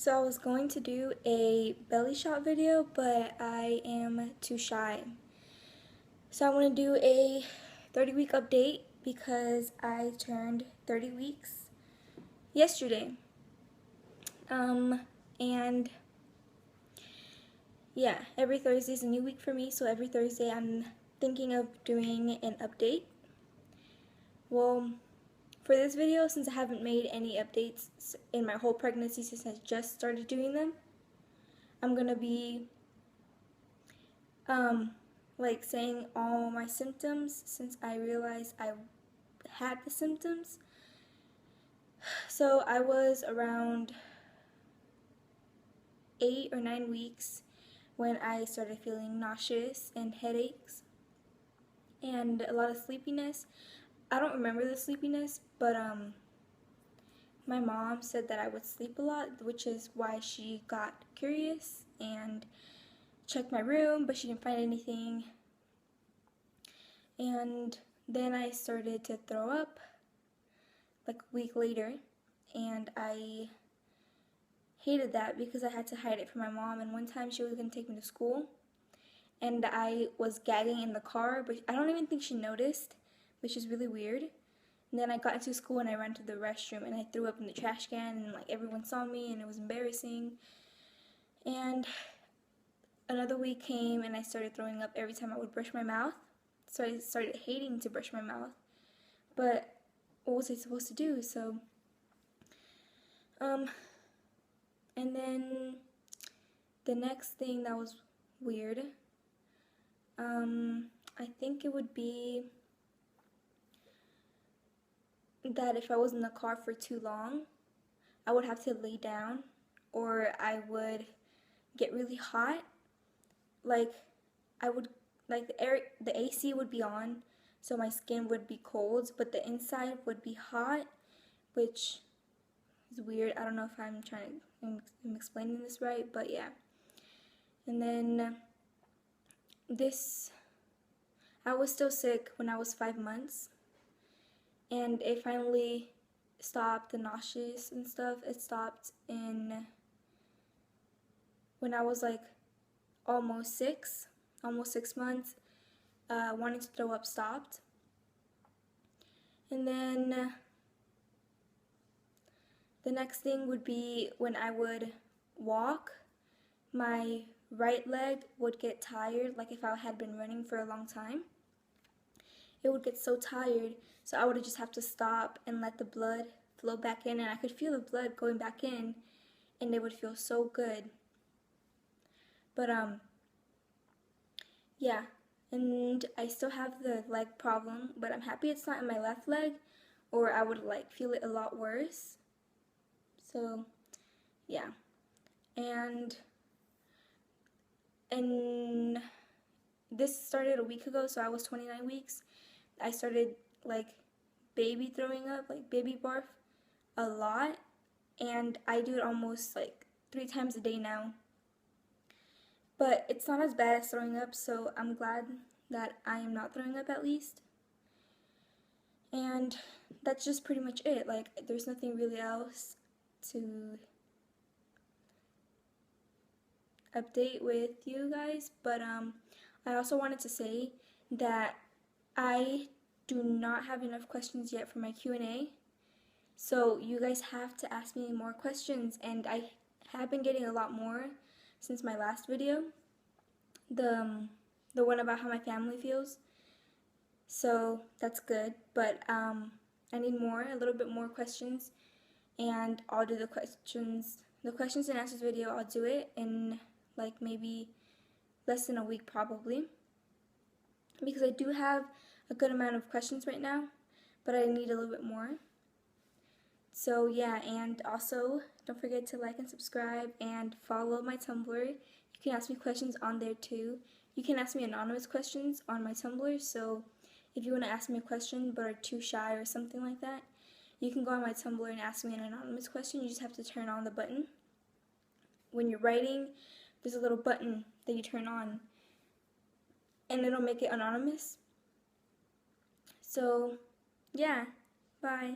So I was going to do a belly shot video, but I am too shy. So I want to do a 30-week update because I turned 30 weeks yesterday. And yeah, every Thursday is a new week for me, so every Thursday I'm thinking of doing an update. Well, for this video, since I haven't made any updates in my whole pregnancy since I just started doing them, I'm gonna be like saying all my symptoms since I realized I had the symptoms. So I was around 8 or 9 weeks when I started feeling nauseous and headaches and a lot of sleepiness. I don't remember the sleepiness, but my mom said that I would sleep a lot, which is why she got curious and checked my room, but she didn't find anything. And then I started to throw up like a week later, and I hated that because I had to hide it from my mom. And one time she was going to take me to school, and I was gagging in the car, but I don't even think she noticed, which is really weird. And then I got into school and I ran to the restroom and I threw up in the trash can, and like everyone saw me and it was embarrassing. And another week came and I started throwing up every time I would brush my mouth. So I started hating to brush my mouth. But what was I supposed to do? So and then the next thing that was weird, I think it would be that if I was in the car for too long, I would have to lay down, or I would get really hot. Like the AC would be on, so my skin would be cold, but the inside would be hot, which is weird. I don't know if I'm explaining this right, but yeah. And then I was still sick when I was 5 months, and it finally stopped, the nauseous and stuff. It stopped when I was like almost 6 months. Wanting to throw up stopped. And then the next thing would be when I would walk, my right leg would get tired, like if I had been running for a long time. It would get so tired, so I would just have to stop and let the blood flow back in, and I could feel the blood going back in, and it would feel so good. But yeah, and I still have the leg problem, but I'm happy it's not in my left leg, or I would like feel it a lot worse. So yeah, and this started a week ago, so I was 29 weeks. I started like baby throwing up, like baby barf, a lot, and I do it almost like 3 times a day now. But it's not as bad as throwing up, so I'm glad that I am not throwing up at least. And that's just pretty much it. Like, there's nothing really else to update with you guys, but I also wanted to say that I do not have enough questions yet for my Q&A, so you guys have to ask me more questions, and I have been getting a lot more since my last video, the one about how my family feels, so that's good. But I need a little bit more questions, and I'll do the questions and answers video. I'll do it in like maybe less than a week probably, because I do have a good amount of questions right now, but I need a little bit more. So yeah, and also don't forget to like and subscribe and follow my Tumblr. You can ask me questions on there too. You can ask me anonymous questions on my Tumblr, so if you want to ask me a question but are too shy or something like that, you can go on my Tumblr and ask me an anonymous question. You just have to turn on the button. When you're writing, there's a little button that you turn on, and it'll make it anonymous. So yeah, bye.